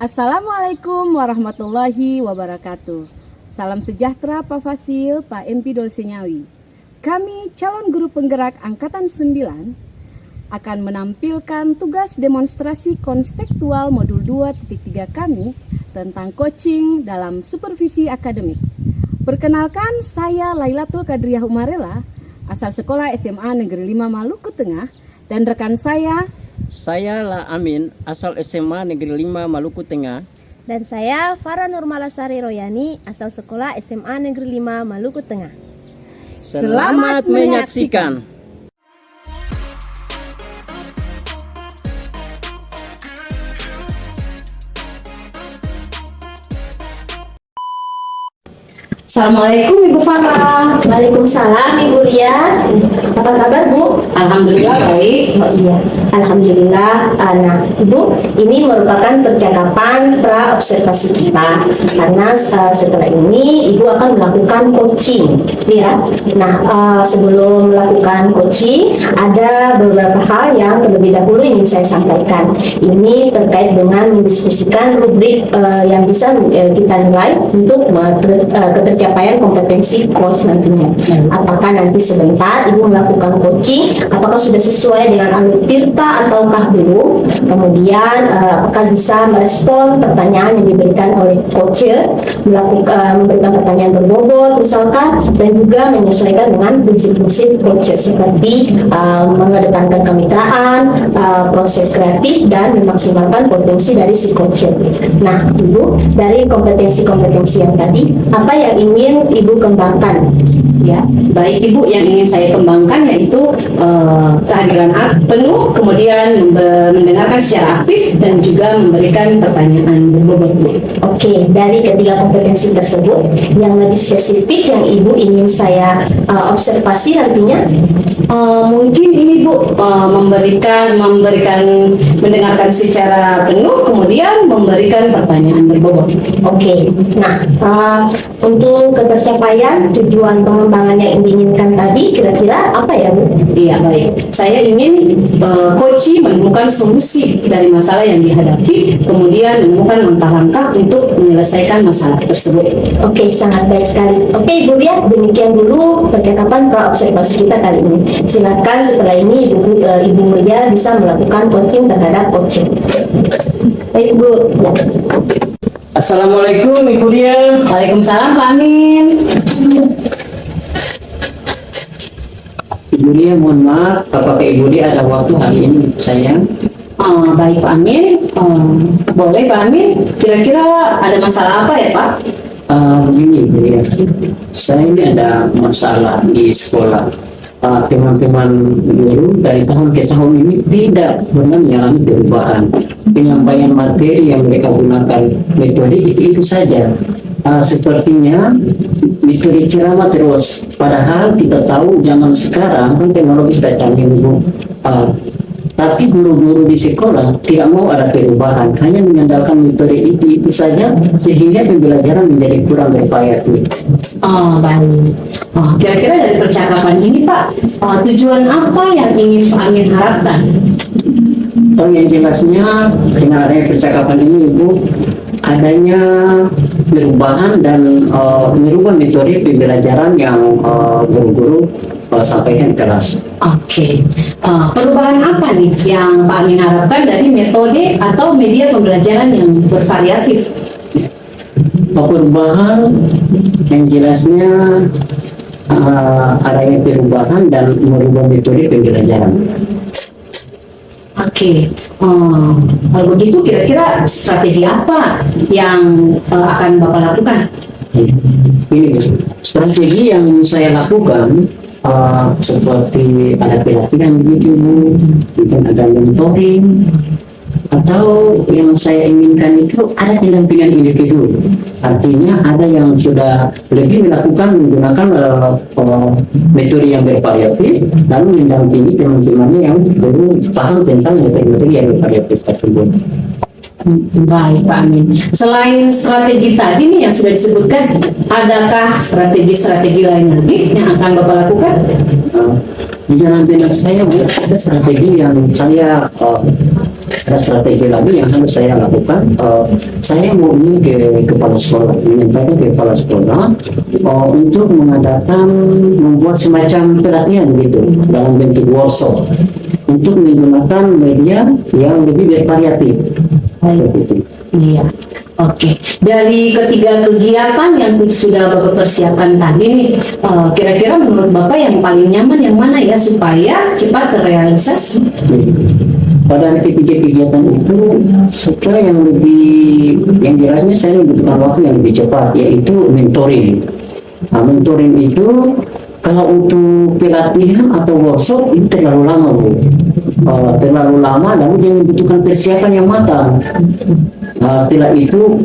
Assalamualaikum warahmatullahi wabarakatuh. Salam sejahtera Pak Fasil, Pak MP Dol Senyawi. Kami calon guru penggerak Angkatan 9 akan menampilkan tugas demonstrasi konstekstual modul 2.3 kami tentang coaching dalam supervisi akademik. Perkenalkan, saya Lailatul Kadriah Umarela, asal sekolah SMA Negeri 5 Maluku Tengah, dan rekan Saya La Amin, asal SMA Negeri 5 Maluku Tengah. Dan saya Farah Nurmalasari Royani, asal sekolah SMA Negeri 5 Maluku Tengah. Selamat menyaksikan. Assalamualaikum Ibu Farah. Waalaikumsalam Ibu Ria. Apa kabar Bu? Alhamdulillah baik. Oh iya, Alhamdulillah. Nah Ibu, ini merupakan percakapan pra observasi kita, karena setelah ini Ibu akan melakukan coaching, ya. Nah sebelum melakukan coaching, ada beberapa hal yang terlebih dahulu ingin saya sampaikan. Ini terkait dengan mendiskusikan rubrik yang bisa kita nilai untuk ketercapaian kompetensi coach nantinya. Apakah nanti sebentar Ibu melakukan coaching, apakah sudah sesuai dengan alur tirta ataukah belum? Kemudian apakah bisa merespon pertanyaan yang diberikan oleh coach, memberikan pertanyaan berbobot misalkan, dan juga menyesuaikan dengan prinsip-prinsip coach seperti mengedepankan kemitraan, proses kreatif, dan memaksimalkan potensi dari si coach. Nah Ibu, dari kompetensi-kompetensi yang tadi, apa yang ingin Ibu kembangkan? Ya, baik Ibu, yang ingin saya kembangkan yaitu kehadiran penuh, kemudian mendengarkan secara aktif dan juga memberikan pertanyaan berbobot. Oke, dari ketiga kompetensi tersebut, yang lebih spesifik yang Ibu ingin saya observasi nantinya? Mungkin ini Bu, mendengarkan secara penuh, kemudian memberikan pertanyaan berbobot. Oke, nah untuk ketercapaian tujuan pengembangan yang diinginkan tadi, kira-kira apa ya Bu? Iya baik, saya ingin coach menemukan solusi dari masalah yang dihadapi, kemudian menemukan langkah-langkah untuk menyelesaikan masalah tersebut. Oke, sangat baik sekali. Oke Ibu Ria, demikian dulu percakapan pra observasi kita kali ini. Silakan setelah ini Ibu Ria bisa melakukan coaching terhadap coaching. Baik Bu. Ya. Assalamualaikum Ibu Ria. Waalaikumsalam Pak Amin. Ibu Ria, mohon maaf, apakah Ibu Ria ada waktu hari ini sayang? Baik Pak Amin, boleh Pak Amin. Kira-kira ada masalah apa ya Pak? Begini Ibu Ria, saya ini ada masalah di sekolah. Teman-teman guru dari tahun ke tahun ini tidak pernah mengalami perubahan. Penyampaian materi yang mereka gunakan metode itu saja. Sepertinya metode ceramah terus. Padahal kita tahu zaman sekarang kan teknologi sudah canggih, Bu. Tapi guru-guru di sekolah tidak mau ada perubahan, hanya mengandalkan metode itu saja, sehingga pembelajaran menjadi kurang bervariatif. Baik. Kira-kira dari percakapan ini Pak, tujuan apa yang ingin Pak Amin harapkan? Yang jelasnya dengan adanya percakapan ini Ibu, adanya perubahan dan merubah metode pembelajaran yang guru-guru sampaikan kelas. Oke. Perubahan apa nih yang Pak Amin harapkan dari metode atau media pembelajaran yang bervariatif? Perubahan yang jelasnya adanya perubahan dan merubah metode pembelajaran. Oke, kalau begitu kira-kira strategi apa yang akan Bapak lakukan? Ini strategi yang saya lakukan seperti ada pelatihan gitu, mungkin ada mentoring, atau yang saya inginkan itu ada pendampingan individu. Artinya ada yang sudah lebih menggunakan metode yang bervariatif, lalu mendampingi teman-temannya yang baru paham tentang metode yang bervariatif tersebut. Baik Pak Amin. Selain strategi tadi nih yang sudah disebutkan, adakah strategi-strategi lain lagi yang akan Bapak lakukan? Di dalam benak saya ada strategi yang saya ada strategi lagi yang harus saya lakukan. Saya mau ini ke kepala sekolah, menyampaikan ke kepala sekolah untuk membuat semacam pelatihan gitu dalam bentuk workshop untuk menggunakan media yang lebih bervariatif. Gitu. Iya. Oke, dari ketiga kegiatan yang sudah Bapak persiapkan tadi nih, kira-kira menurut Bapak yang paling nyaman yang mana ya supaya cepat terrealisasi? Pada ketiga kegiatan itu, saya yang jelasnya saya membutuhkan waktu yang lebih cepat, yaitu mentoring. Nah, mentoring itu kalau untuk pelatihan atau workshop itu terlalu lama, Bu. Terlalu lama, lalu dia membutuhkan persiapan yang matang. Setelah itu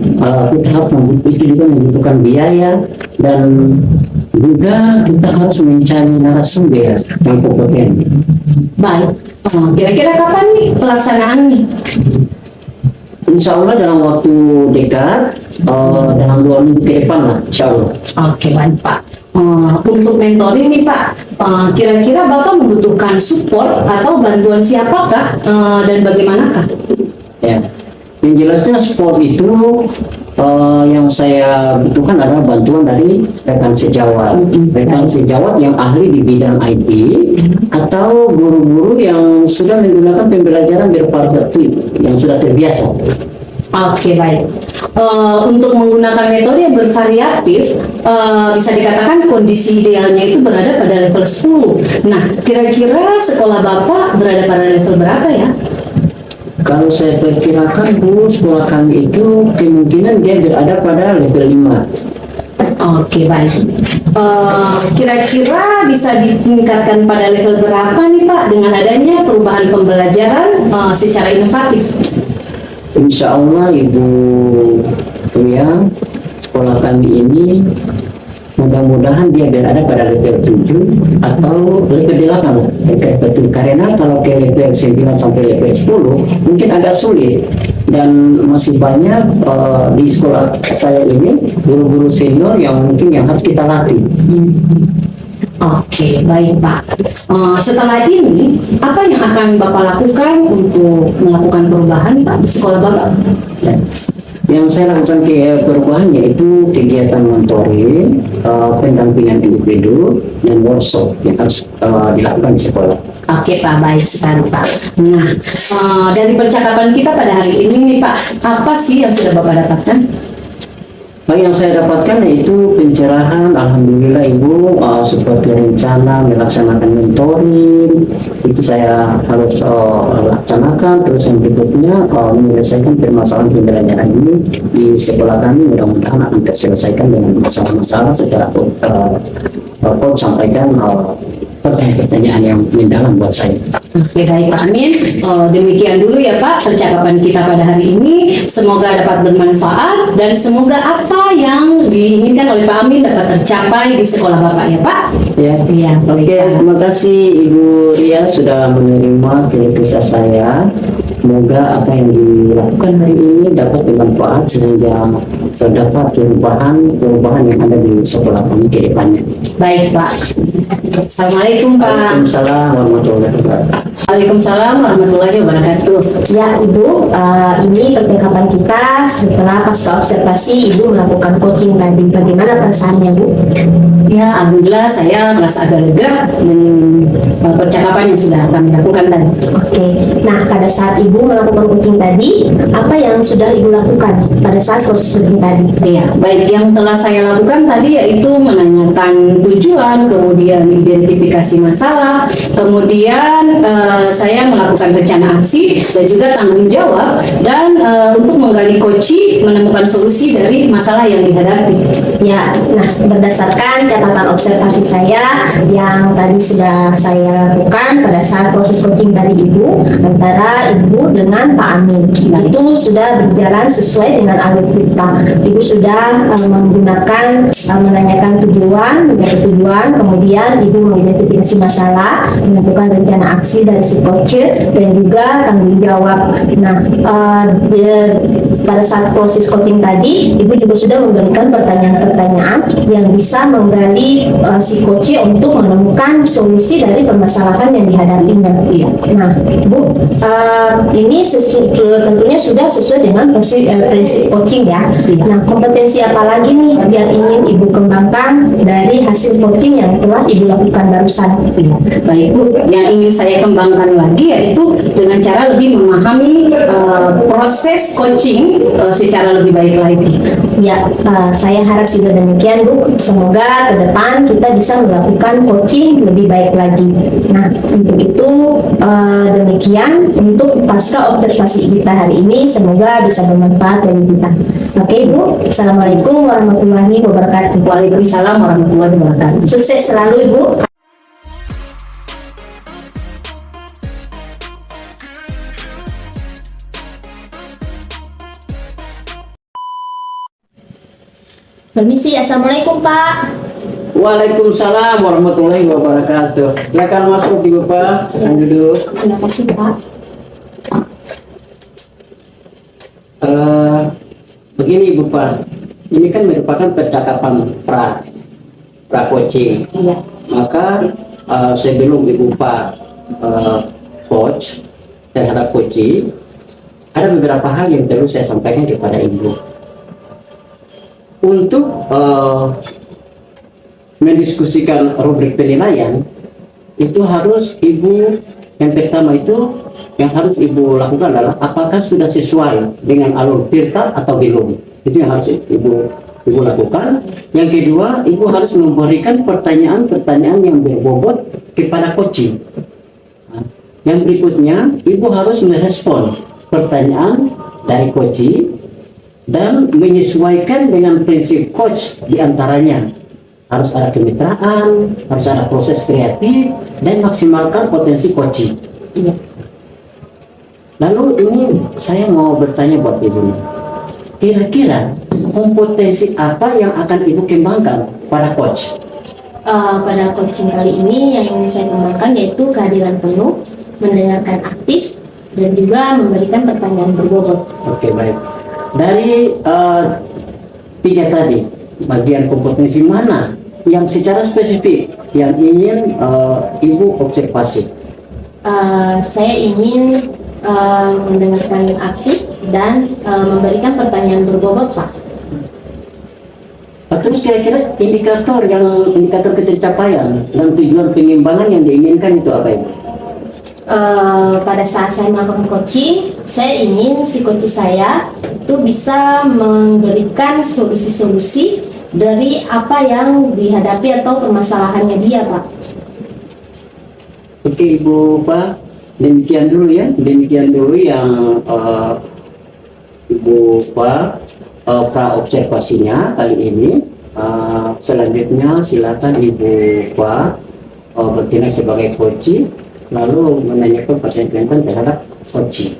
kita harus juga membutuhkan biaya, dan juga kita harus mencari narasumber yang kompeten. Baik, kira-kira kapan nih pelaksanaannya? Insya Allah dalam waktu dekat, dalam 2 minggu ke depan lah, insya Allah. Oke, baik Pak. Untuk mentoring nih Pak, kira-kira Bapak membutuhkan support atau bantuan siapakah dan bagaimanakah? Ya, yang jelasnya sport itu yang saya butuhkan adalah bantuan dari rekan sejawat yang ahli di bidang IT atau guru-guru yang sudah menggunakan pembelajaran bervariatif yang sudah terbiasa. Oke, baik. Untuk menggunakan metode yang bervariatif, bisa dikatakan kondisi idealnya itu berada pada level 10. Nah, kira-kira sekolah Bapak berada pada level berapa ya? Kalau saya perkirakan, Bu, sekolah kami itu kemungkinan dia berada pada level 5. Oke, baik. Kira-kira bisa ditingkatkan pada level berapa nih Pak dengan adanya perubahan pembelajaran secara inovatif? Insya Allah, Ibu Tuya, sekolah kami ini mudah-mudahan dia berada pada level 7 atau level 8 lah. Karena kalau ke level 9 sampai level 10 mungkin agak sulit, dan masih banyak di sekolah saya ini guru-guru senior yang mungkin yang harus kita latih. Oke, baik Pak. Setelah ini, apa yang akan Bapak lakukan untuk melakukan perubahan Pak di sekolah Bapak? Ya. Yang saya lakukan perubahan yaitu kegiatan mentoring, pendampingan individu, dan workshop yang harus dilakukan di sekolah. Oke Pak, baik sekali Pak. Nah, dari percakapan kita pada hari ini nih Pak, apa sih yang sudah Bapak dapatkan? Yang saya dapatkan yaitu pencerahan, alhamdulillah Ibu, seperti rencana melaksanakan mentoring itu saya harus laksanakan. Terus yang berikutnya menyelesaikan permasalahan pembelajaran ini di sekolah kami, mudah-mudahan akan terselesaikan dengan masalah-masalah secara Coach sampaikan pertanyaan-pertanyaan yang mendalam buat saya. Oke, baik Pak Amin. Demikian dulu ya Pak percakapan kita pada hari ini. Semoga dapat bermanfaat dan semoga apa yang diinginkan oleh Pak Amin dapat tercapai di sekolah Bapak ya Pak. Ya, Iya. oke. Terima kasih Ibu Ria sudah menerima keluh kesah saya. Semoga apa yang dilakukan hari ini dapat bermanfaat sehingga terdapat perubahan yang ada di sekolah kami ke depannya. Baik Pak. Assalamualaikum Pak. Waalaikumsalam warahmatullahi wabarakatuh. Waalaikumsalam warahmatullahi wabarakatuh. Ya Ibu, ini percakapan kita setelah pasca observasi Ibu melakukan coaching tadi. Bagaimana perasaannya Bu? Ya, alhamdulillah saya merasa agak lega dengan percakapan yang sudah kami lakukan tadi. Oke, nah pada saat Ibu melakukan coaching tadi, apa yang sudah Ibu lakukan pada saat proses coaching tadi? Iya, baik yang telah saya lakukan tadi yaitu menanyakan tujuan, kemudian identifikasi masalah, kemudian saya melakukan rencana aksi dan juga tanggung jawab, dan untuk menggali kunci menemukan solusi dari masalah yang dihadapi. Ya, nah berdasarkan catatan observasi saya yang tadi sudah saya lakukan pada saat proses coaching tadi Ibu antara Ibu dengan Pak Amin, itu sudah berjalan sesuai dengan alur kita. Ibu sudah menggunakan menanyakan tujuan, kemudian Ibu mengidentifikasi masalah, menentukan rencana aksi dari si coach dan juga tanggung jawab. Nah, pada saat proses coaching tadi, Ibu juga sudah memberikan pertanyaan-pertanyaan yang bisa menggali si coach untuk menemukan solusi dari permasalahan yang dihadapinya. Nah, Bu, ini tentunya sudah sesuai dengan prinsip coaching ya. Nah, kompetensi apa lagi nih yang ingin Ibu kembangkan dari hasil coaching yang telah Ibu lakukan barusan? Baik Bu, yang ingin saya kembangkan lagi yaitu dengan cara lebih memahami proses coaching secara lebih baik lagi. Ya, saya harap juga demikian Bu. Semoga ke depan kita bisa melakukan coaching lebih baik lagi. Nah, untuk itu demikian untuk pasca observasi kita hari ini. Semoga bisa bermanfaat bagi kita. Oke Bu, Assalamualaikum warahmatullahi wabarakatuh. Waalaikumsalam warahmatullahi wabarakatuh. Sukses selalu Ibu. Permisi, Assalamualaikum Pak. Waalaikumsalam warahmatullahi wabarakatuh. Silakan masuk Ibu Pak, silakan duduk. Terima kasih Pak. Begini Ibu Pak, ini kan merupakan percakapan pra coaching. Iya. Maka sebelum Ibu Pak coach terhadap coaching, ada beberapa hal yang perlu saya sampaikan kepada Ibu. Untuk mendiskusikan rubrik penilaian, itu harus Ibu, yang pertama itu yang harus Ibu lakukan adalah apakah sudah sesuai dengan alur tirta atau belum. Itu yang harus Ibu lakukan. Yang kedua, Ibu harus memberikan pertanyaan-pertanyaan yang berbobot kepada coaching. Yang berikutnya, Ibu harus merespon pertanyaan dari coaching dan menyesuaikan dengan prinsip coach diantaranya. Harus ada kemitraan, harus ada proses kreatif, dan maksimalkan potensi coaching. Iya. Lalu ini saya mau bertanya buat Ibu, kira-kira kompetensi apa yang akan Ibu kembangkan pada coach? Pada coaching kali ini yang ingin saya kembangkan yaitu kehadiran penuh, mendengarkan aktif, dan juga memberikan pertanyaan berbobot. Oke, baik. Dari tiga tadi, bagian kompetensi mana yang secara spesifik yang ingin Ibu observasi? Saya ingin mendengarkan aktif dan memberikan pertanyaan berbobot, Pak. Terus kira-kira indikator ketercapaian dan tujuan pengembangan yang diinginkan itu apa Ibu? Pada saat saya melakukan coaching, saya ingin si coach saya itu bisa memberikan solusi-solusi dari apa yang dihadapi atau permasalahannya dia, Pak. Oke Ibu Pak, demikian dulu ya, yang Ibu Pak pra observasinya kali ini. Selanjutnya silakan Ibu Pak bertindak sebagai coach, lalu menanyakan pertanyaan terhadap coach.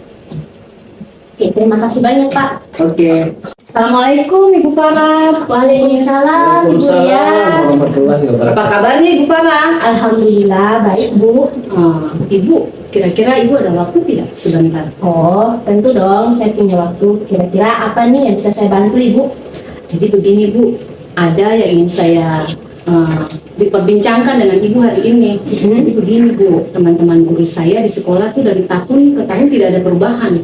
Oke, terima kasih banyak Pak. Oke. Assalamualaikum Ibu Farah. Waalaikumsalam Ibu ya. warahmatullahi Apa wabarakatuh. kabarnya Ibu Farah? Alhamdulillah baik Bu. Ibu, kira-kira Ibu ada waktu tidak sebentar? Oh, tentu dong saya punya waktu. Kira-kira apa nih yang bisa saya bantu Ibu? Jadi begini Bu, ada yang ingin saya diperbincangkan dengan Ibu hari ini. Jadi begini Bu, teman-teman guru saya di sekolah tuh dari tahun ke tahun tidak ada perubahan.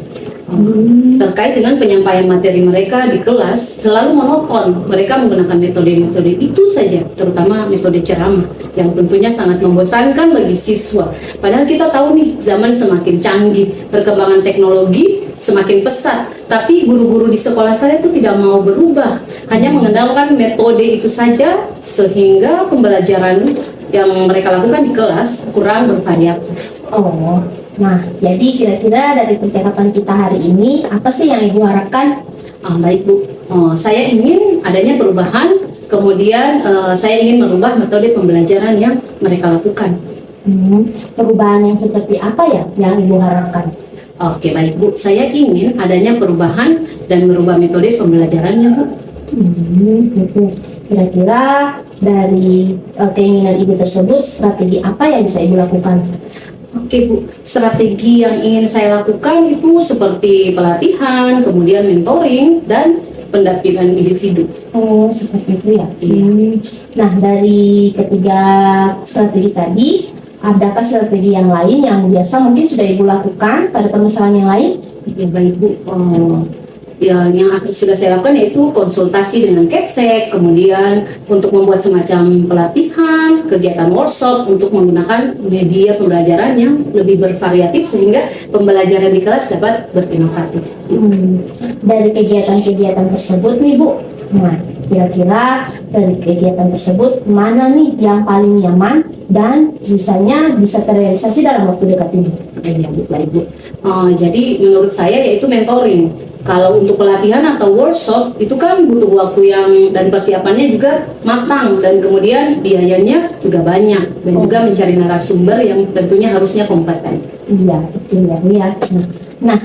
Terkait dengan penyampaian materi mereka di kelas selalu monoton. Mereka menggunakan metode-metode itu saja, terutama metode ceramah yang tentunya sangat membosankan bagi siswa. Padahal kita tahu nih, zaman semakin canggih, perkembangan teknologi semakin pesat, tapi guru-guru di sekolah saya itu tidak mau berubah, hanya mengandalkan metode itu saja, sehingga pembelajaran yang mereka lakukan di kelas kurang bervariatif. Oh, nah jadi kira-kira dari percakapan kita hari ini apa sih yang Ibu harapkan? Baik Bu, saya ingin adanya perubahan, kemudian saya ingin merubah metode pembelajaran yang mereka lakukan. Perubahan yang seperti apa ya yang Ibu harapkan? Oke baik Bu, saya ingin adanya perubahan dan merubah metode pembelajarannya Bu. Gitu. Kira-kira dari keinginan Ibu tersebut, strategi apa yang bisa Ibu lakukan? Oke Bu, strategi yang ingin saya lakukan itu seperti pelatihan, kemudian mentoring, dan pendampingan individu. Oh, seperti itu ya. Iya. Nah, dari ketiga strategi tadi, adakah strategi yang lain yang biasa mungkin sudah Ibu lakukan pada permasalahan yang lain? Ya baik Bu, ya yang sudah saya lakukan yaitu konsultasi dengan Kepsek, kemudian untuk membuat semacam pelatihan, kegiatan workshop untuk menggunakan media pembelajaran yang lebih bervariatif sehingga pembelajaran di kelas dapat berinovatif. Dari kegiatan-kegiatan tersebut nih Bu, nah kira-kira dari kegiatan tersebut mana nih yang paling nyaman dan sisanya bisa terrealisasi dalam waktu dekat ini? Ya, baik Bu. Jadi menurut saya yaitu mentoring. Kalau untuk pelatihan atau workshop itu kan butuh waktu yang dan persiapannya juga matang dan kemudian biayanya juga banyak dan juga mencari narasumber yang tentunya harusnya kompeten. Iya, betul ya Bu ya. Nah,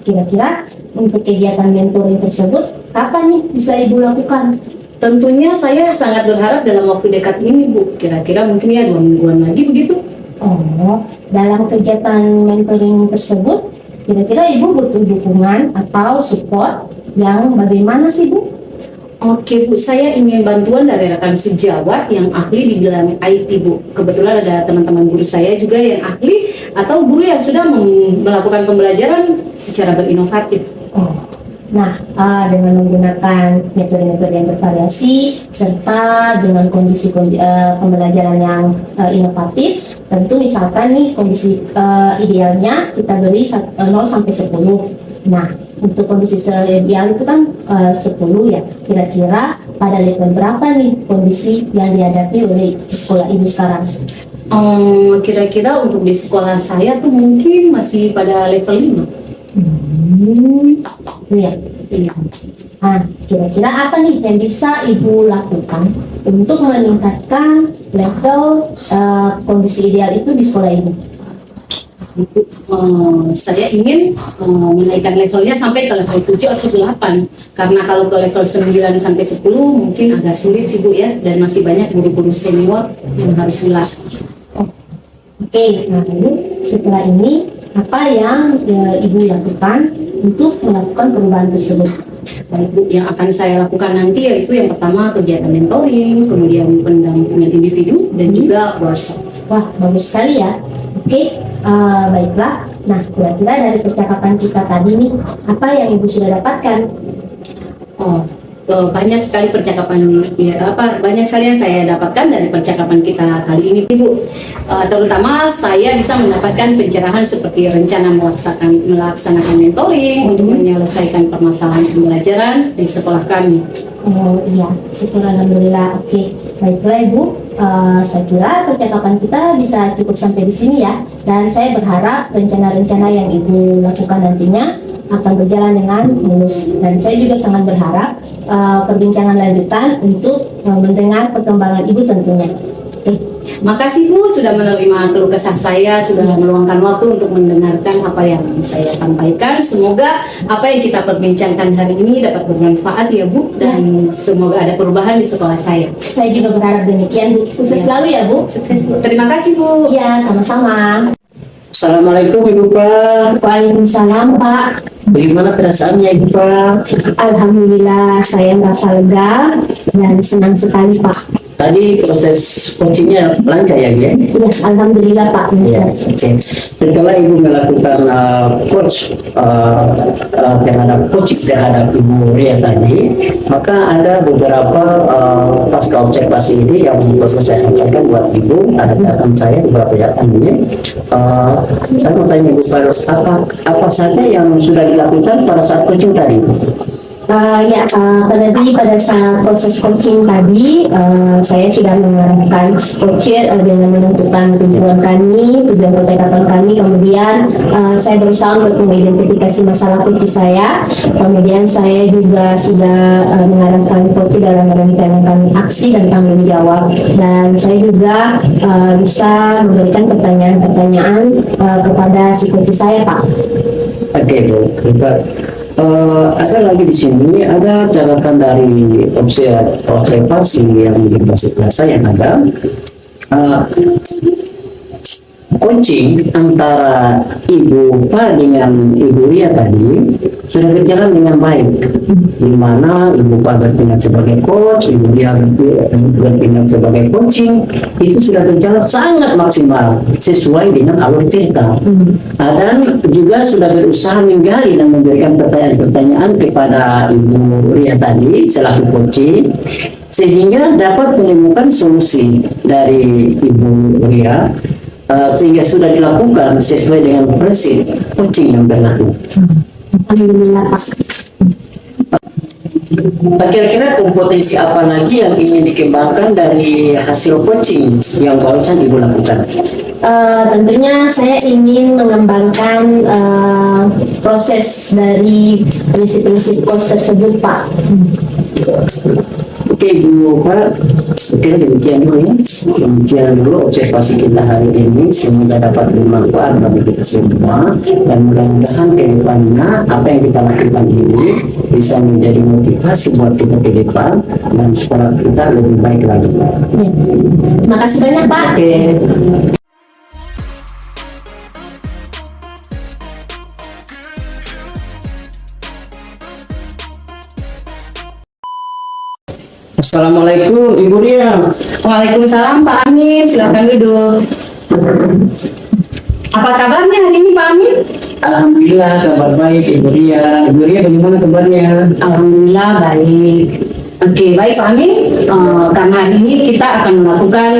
kira-kira untuk kegiatan mentoring tersebut kapan nih bisa Ibu lakukan? Tentunya saya sangat berharap dalam waktu dekat ini Bu, kira-kira mungkin ya 2 mingguan lagi begitu. Oh, dalam kegiatan mentoring tersebut kira-kira Ibu butuh dukungan atau support yang bagaimana sih Bu? Oke Bu, saya ingin bantuan dari rekan sejawat yang ahli di bidang IT Bu. Kebetulan ada teman-teman guru saya juga yang ahli atau guru yang sudah melakukan pembelajaran secara berinovatif. Oh. Nah, dengan menggunakan metode-metode yang bervariasi serta dengan kondisi pembelajaran yang inovatif, tentu misalkan nih kondisi idealnya kita beri 0 sampai 10. Nah, untuk kondisi ideal itu kan 10 ya. Kira-kira pada level berapa nih kondisi yang dihadapi oleh sekolah Ibu sekarang? Kira-kira untuk di sekolah saya tuh mungkin masih pada level 5. Iya. Iya. Nah, kira-kira apa nih yang bisa Ibu lakukan untuk meningkatkan level kondisi ideal itu di sekolah Ibu? Saya ingin menaikkan levelnya sampai ke level 7 atau 8 karena kalau ke level 9 sampai 10 mungkin agak sulit sih Bu ya, dan masih banyak guru-guru senior yang harus dilatih. Oke, nah lalu setelah ini apa yang Ibu lakukan untuk melakukan perubahan tersebut? Baik Bu, yang akan saya lakukan nanti yaitu yang pertama kegiatan mentoring, kemudian pendampingan individu dan juga workshop. Wah, bagus sekali ya. Oke, baiklah. Nah, kira-kira dari percakapan kita tadi nih, apa yang Ibu sudah dapatkan? Banyak sekali percakapan banyak sekali yang saya dapatkan dari percakapan kita kali ini Ibu. Terutama saya bisa mendapatkan pencerahan seperti rencana melaksanakan mentoring untuk menyelesaikan permasalahan pembelajaran di sekolah kami. Oh iya, syukur alhamdulillah. Oke, baiklah Ibu. Saya kira percakapan kita bisa cukup sampai di sini ya. Dan saya berharap rencana-rencana yang Ibu lakukan nantinya akan berjalan dengan mulus. Dan saya juga sangat berharap perbincangan lanjutan untuk mendengar perkembangan Ibu tentunya. Makasih Bu sudah menerima keluh kesah saya, sudah meluangkan waktu untuk mendengarkan apa yang saya sampaikan. Semoga apa yang kita perbincangkan hari ini dapat bermanfaat ya Bu, dan semoga ada perubahan di sekolah saya. Saya juga berharap demikian Bu. Sukses selalu ya Bu. Sukses Bu. Terima kasih Bu. Ya, sama-sama. Assalamualaikum Ibu Pak. Waalaikumsalam Pak. Bagaimana perasaannya Ibu Pak? Alhamdulillah saya merasa lega dan senang sekali Pak. Tadi proses coachingnya lancar ya dia? Ya, alhamdulillah Pak. Ya, oke. Setelah Ibu melakukan coaching terhadap Ibu Ria tadi, maka ada beberapa pasca observasi ini yang perlu saya sampaikan buat Ibu. Ada catatan saya beberapa catatan ini. Saya mau tanya Ibu, apa saja yang sudah dilakukan pada saat coaching tadi? Pada saat proses coaching tadi, saya sudah mengarahkan coacher dengan menentukan tujuan kami, tujuan percakapan kami. Kemudian saya berusaha untuk mengidentifikasi masalah coach saya. Kemudian saya juga sudah mengarahkan coach dalam menentukan aksi dan tanggung jawab. Dan saya juga bisa memberikan pertanyaan-pertanyaan kepada si coach saya, Pak. Oke, Bu. Ada lagi di sini ada catatan dari observasi yang di bahasa yang ada. coaching antara Ibu Pak dengan Ibu Ria tadi sudah berjalan dengan baik, di mana Ibu Pak bertindak sebagai coach, Ibu Ria bertindak sebagai coaching, itu sudah berjalan sangat maksimal sesuai dengan alur cerita. Dan juga sudah berusaha menggali dan memberikan pertanyaan-pertanyaan kepada Ibu Ria tadi selaku coaching, sehingga dapat menemukan solusi dari Ibu Ria, sehingga sudah dilakukan sesuai dengan prinsip coaching yang berlaku. Alhamdulillah Pak. Kira-kira kompetensi apa lagi yang ingin dikembangkan dari hasil coaching yang barusan Ibu lakukan? Tentunya saya ingin mengembangkan proses dari prinsip-prinsip coach tersebut Pak. Oke Bu Pak, oke demikian dulu ya. Demikian dulu observasi kita hari ini. Semoga dapat bermanfaat bagi kita semua, dan mudah-mudahan ke depannya apa yang kita lakukan ini bisa menjadi motivasi buat kita ke depan dan sekolah kita lebih baik lagi. Ya. Terima kasih banyak Pak. Oke. Assalamualaikum Ibu Ria. Waalaikumsalam Pak Amin, silakan duduk. Apa kabarnya hari ini Pak Amin? Alhamdulillah kabar baik Ibu Ria. Ibu Ria bagaimana kabarnya? Alhamdulillah baik. Oke, baik Pak Amin. Karena hari ini kita akan melakukan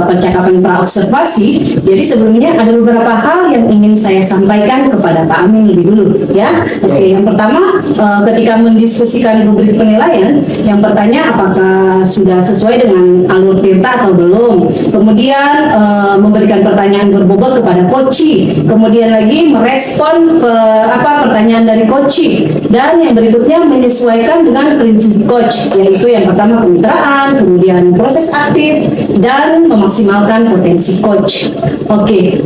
percakapan praobservasi. Jadi sebelumnya ada beberapa hal yang ingin saya sampaikan kepada Pak Amin lebih dulu, ya. Oke, yang pertama, ketika mendiskusikan rubrik penilaian, yang pertanyaan apakah sudah sesuai dengan alur tirta atau belum. Kemudian memberikan pertanyaan berbobot kepada coach. Kemudian lagi merespon pertanyaan dari coach. Dan yang berikutnya menyesuaikan dengan prinsip coach, yaitu yang pertama kemitraan, kemudian proses aktif, dan memaksimalkan potensi coach. Oke,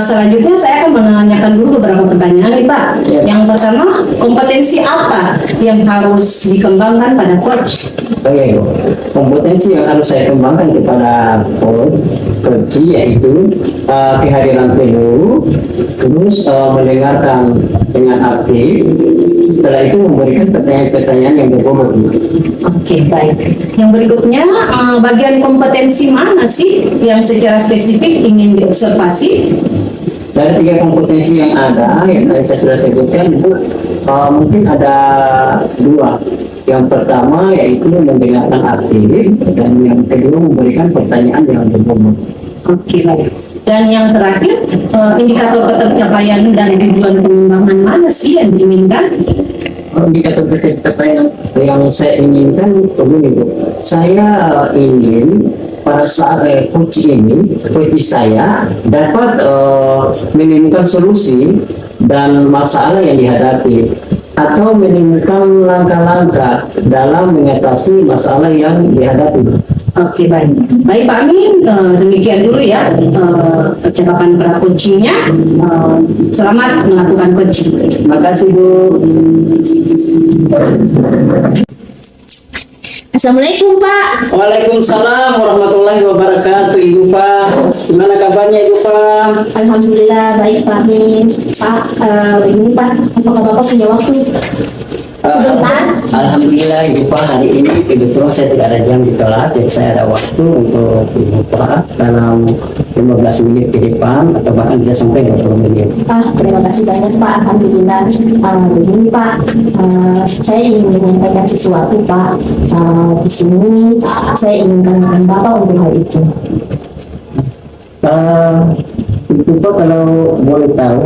selanjutnya saya akan menanyakan dulu beberapa pertanyaan nih Pak. Yang pertama, kompetensi apa yang harus dikembangkan pada coach? Oke, kompetensi yang harus saya kembangkan kepada coach yaitu kehadiran penuh, terus mendengarkan dengan aktif, setelah itu memberikan pertanyaan-pertanyaan yang berbobot. Oke, baik. Yang berikutnya, bagian kompetensi mana sih yang secara spesifik ingin diobservasi? Dari 3 kompetensi yang ada, yang tadi saya sudah sebutkan itu mungkin ada 2. Yang pertama yaitu mendengarkan aktif, dan yang kedua memberikan pertanyaan yang berbobot. Oke, baik. Dan yang terakhir, indikator ketercapaian dan tujuan pengembangan mana sih yang diinginkan? Indikator pencapaian yang saya inginkan begini Bu, saya ingin pada saat coach saya dapat menemukan solusi dan masalah yang dihadapi, atau menemukan langkah-langkah dalam mengatasi masalah yang dihadapi. Oke, baik. Baik Pak Amin, demikian dulu ya percakapan pra coachingnya. Selamat melakukan coaching. Terima kasih Bu. Assalamualaikum Pak. Waalaikumsalam warahmatullahi wabarakatuh Ibu Pak. Gimana kabarnya Ibu Pak? Alhamdulillah baik Pak Amin. Pak, ini Pak, apakah Bapak punya waktu sebentar? Alhamdulillah Ibu Pak, hari ini kebetulan saya tidak ada jam di kelas, jadi saya ada waktu untuk Ibu Pak dalam 15 menit ke depan, atau bahkan bisa sampai 20 menit. Terima kasih banyak Pak. Alhamdulillah. Begini Pak, saya ingin menyampaikan sesuatu Pak. Di sini saya ingin tanyakan Bapak untuk hal itu. Ibu Pak, kalau boleh tahu,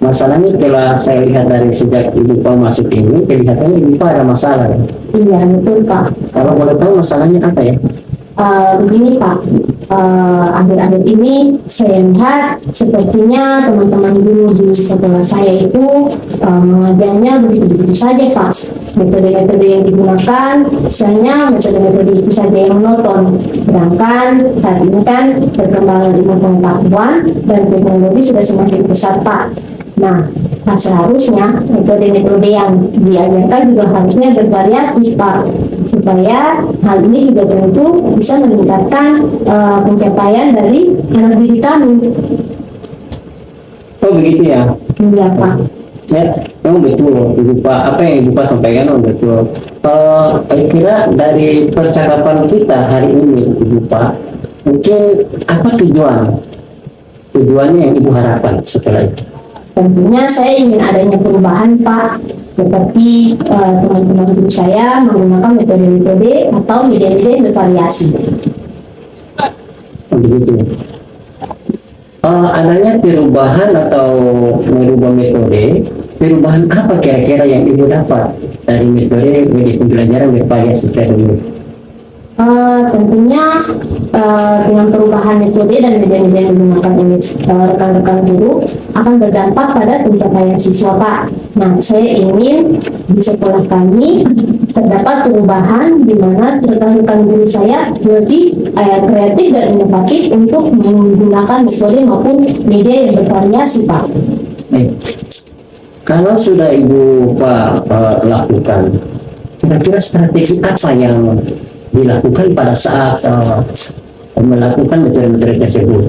masalahnya setelah saya lihat dari sejak Ibu Pak masuk ini, kelihatannya Ibu Pak ada masalah. Iya betul Pak. Kalau boleh tahu masalahnya apa ya? Begini Pak, akhir-akhir ini saya lihat sepertinya teman-teman guru di sekolah saya itu mengajarnya begitu-begitu saja Pak. Metode-metode yang digunakan misalnya metode-metode itu saja yang monoton. Sedangkan saat ini kan perkembangan ilmu pengetahuan dan teknologi sudah semakin pesat Pak. Nah, seharusnya metode-metode yang diajarkan juga harusnya bervariasi Pak. supaya hal ini juga tentu bisa meningkatkan pencapaian dari anak didik kami. Oh begitu ya. Iya Pak. Ya, memang betul, Ibu Pak. Apa yang Ibu Pak sampaikan memang betul. Saya kira dari percakapan kita hari ini, Ibu Pak, mungkin apa tujuannya yang Ibu harapkan setelah itu? Tentunya saya ingin adanya perubahan Pak, seperti teman-teman guru saya menggunakan metode-metode atau media-media yang bervariasi. Oh, begitu. Adanya perubahan atau merubah metode, perubahan apa kira-kira yang Ibu dapat dari metode media pembelajaran bervariasi tadi? Tentunya dengan perubahan metode dan media-media yang digunakan ini rekan-rekan guru akan berdampak pada pencapaian siswa Pak. Nah, saya ingin di sekolah kami terdapat perubahan di mana rekan-rekan guru saya lebih kreatif dan inovatif untuk menggunakan metode maupun media yang bervariasi Pak. Kalau sudah Ibu Pak lakukan, kira-kira strategi apa yang dilakukan pada saat melakukan metode-metode tersebut?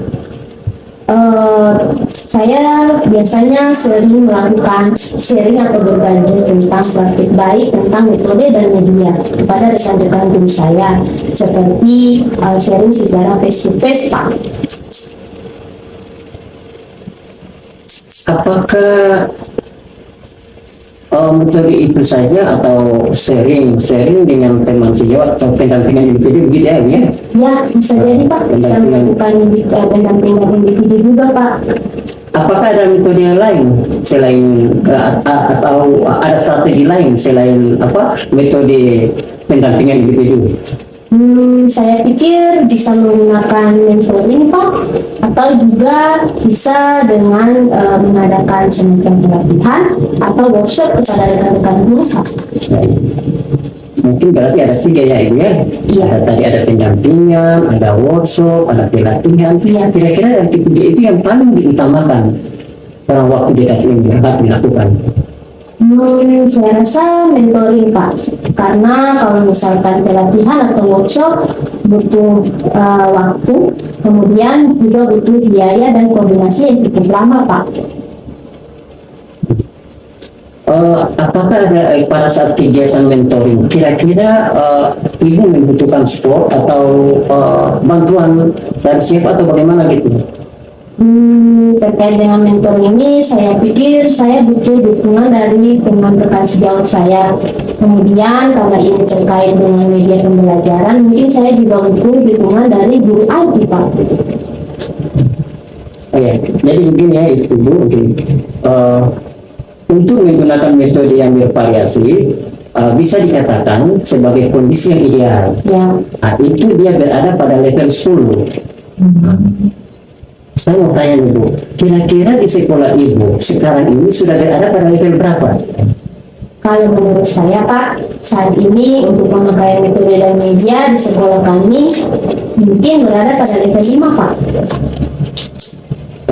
Saya biasanya sering melakukan sharing atau berbagi tentang praktik baik tentang metode dan media kepada rekan-rekan guru saya, seperti sharing secara face to face Pak. Apakah metode itu saja atau sharing dengan teman sejawat atau pendampingan individu begitu ya? Ya, bisa jadi Pak, bisa melakukan pendampingan individu juga Pak. Apakah ada metode yang lain selain atau ada strategi lain selain metode pendampingan individu? Saya pikir bisa menggunakan mentoring Pak, atau juga bisa dengan mengadakan semacam pelatihan atau workshop kepada rekan-rekan guru Pak. Mungkin berarti ada 3 ya Ibu ya? Iya. Tadi ada pendampingan, ada workshop, ada pelatihan. Iya. Kira-kira yang ketiga itu yang paling diutamakan dalam waktu dekat ini yang harus dilakukan. Saya rasa mentoring Pak, karena kalau misalkan pelatihan atau workshop butuh waktu, kemudian juga butuh biaya dan koordinasi yang cukup lama Pak. Apakah ada pada saat kegiatan mentoring, kira-kira Ibu membutuhkan support atau bantuan dari siapa atau bagaimana gitu? Terkait dengan mentor ini, saya pikir saya butuh dukungan dari teman rekan sejawat saya. Kemudian karena ini terkait dengan media pembelajaran, mungkin saya juga butuh dukungan dari guru IT Pak. Oke, jadi begini ya Ibu, untuk menggunakan metode yang bervariasi bisa dikatakan sebagai kondisi yang ideal. Ya. Nah, itu dia berada pada level 10. Saya mau tanya Ibu, kira-kira di sekolah Ibu sekarang ini sudah berada pada level berapa? Kalau menurut saya Pak, saat ini untuk pemakaian metode dan media di sekolah kami mungkin berada pada level 5 Pak.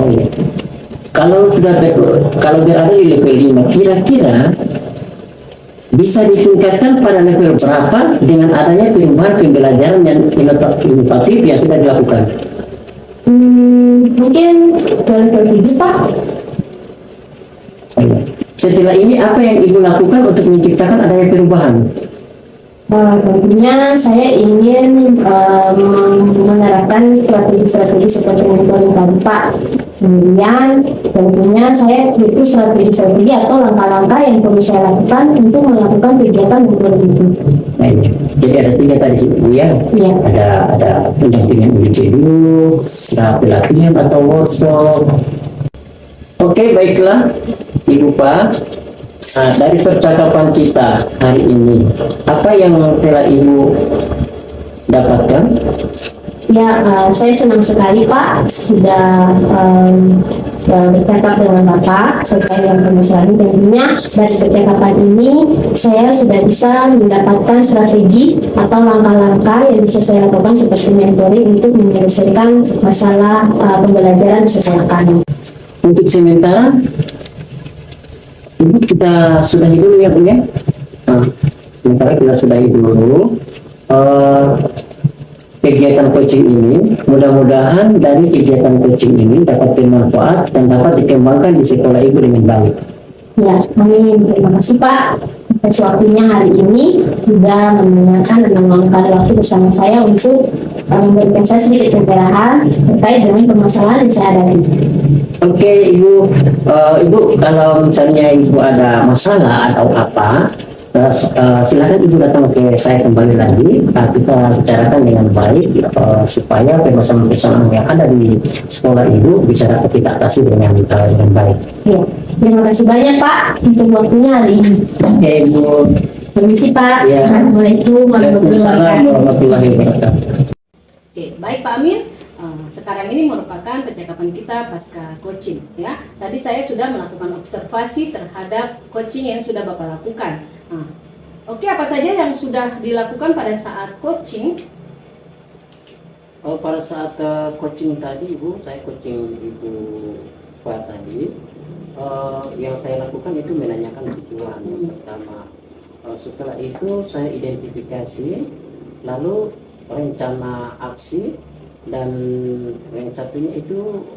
Oh iya. Kalau berada di level 5, kira-kira bisa ditingkatkan pada level berapa dengan adanya perubahan pembelajaran yang inovatif yang sudah dilakukan? Mungkin ke level 7 Pak. Oh iya. Setelah ini apa yang Ibu lakukan untuk menciptakan adanya perubahan? Tentunya saya ingin menerapkan strategi-strategi seperti mentoring tadi Pak. Kemudian tentunya saya butuh strategi-strategi atau langkah-langkah yang perlu saya lakukan untuk melakukan kegiatan mentoring itu. Nah, ini. Jadi ada 3 tadi sih Bu ya. Iya. Ada pendampingan individu, ada pelatihan atau workshop. Oke, baiklah Ibu Pak. Nah, dari percakapan kita hari ini, apa yang telah Ibu dapatkan? Ya, saya senang sekali Pak sudah bercakap dengan Bapak terkait dengan permasalahan. Tentunya dari percakapan ini saya sudah bisa mendapatkan strategi atau langkah-langkah yang bisa saya lakukan seperti mentoring untuk menyelesaikan masalah pembelajaran di sekolah kami. Untuk sementara Ibu kita sudahi dulu ya Bu ya. Nah, sementara kita sudahi dulu kegiatan coaching ini. Mudah-mudahan dari kegiatan coaching ini dapat bermanfaat dan dapat dikembangkan di sekolah ibu dengan baik. Ya, amin. Terima kasih Pak atas waktunya hari ini sudah mendengarkan dan meluangkan waktu bersama saya untuk memberikan saya sedikit pencerahan terkait dengan permasalahan yang saya hadapi. Oke, Ibu. Ibu, kalau misalnya Ibu ada masalah atau apa, silakan Ibu datang ke saya kembali lagi. Kita bicarakan dengan baik supaya permasalahan yang ada di sekolah Ibu bisa dapat kita atasi dengan baik. Ya, terima kasih banyak Pak untuk waktunya hari ini. Oke, Ibu. Permisi Pak. Ya. Assalamualaikum warahmatullahi Warahmatullahi wabarakatuh. Oke, baik Pak Amin. Sekarang ini merupakan percakapan kita pasca coaching ya. Tadi saya sudah melakukan observasi terhadap coaching yang sudah Bapak lakukan. Oke, apa saja yang sudah dilakukan pada saat coaching? Pada saat coaching tadi, Ibu, saya coaching Ibu Pak tadi. Yang saya lakukan itu menanyakan tujuan yang pertama. Setelah itu saya identifikasi, lalu rencana aksi, dan yang satunya itu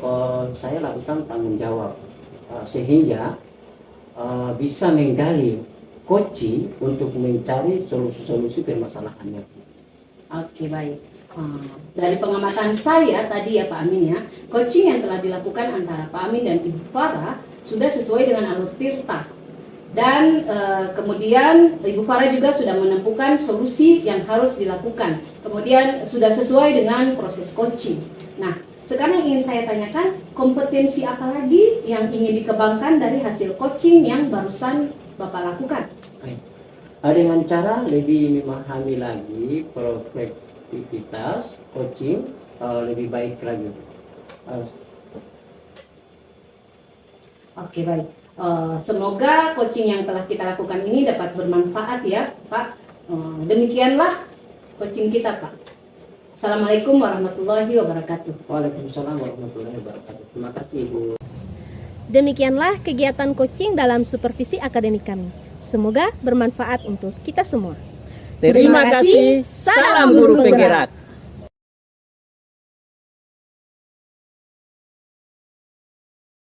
saya lakukan tanggung jawab sehingga bisa menggali coaching untuk mencari solusi permasalahannya. Oke, baik. Dari pengamatan saya tadi ya Pak Amin ya, coaching yang telah dilakukan antara Pak Amin dan Ibu Farah sudah sesuai dengan alur tirta. Dan kemudian Ibu Farah juga sudah menemukan solusi yang harus dilakukan. Kemudian sudah sesuai dengan proses coaching. Nah, sekarang yang ingin saya tanyakan, kompetensi apa lagi yang ingin dikembangkan dari hasil coaching yang barusan Bapak lakukan? Dengan cara lebih memahami lagi prospektivitas coaching lebih baik lagi. Oke, baik. Semoga coaching yang telah kita lakukan ini dapat bermanfaat ya Pak. Demikianlah coaching kita Pak. Assalamualaikum warahmatullahi wabarakatuh. Waalaikumsalam warahmatullahi wabarakatuh. Terima kasih Ibu. Demikianlah kegiatan coaching dalam supervisi akademik kami. Semoga bermanfaat untuk kita semua. Terima kasih. Salam guru penggerak.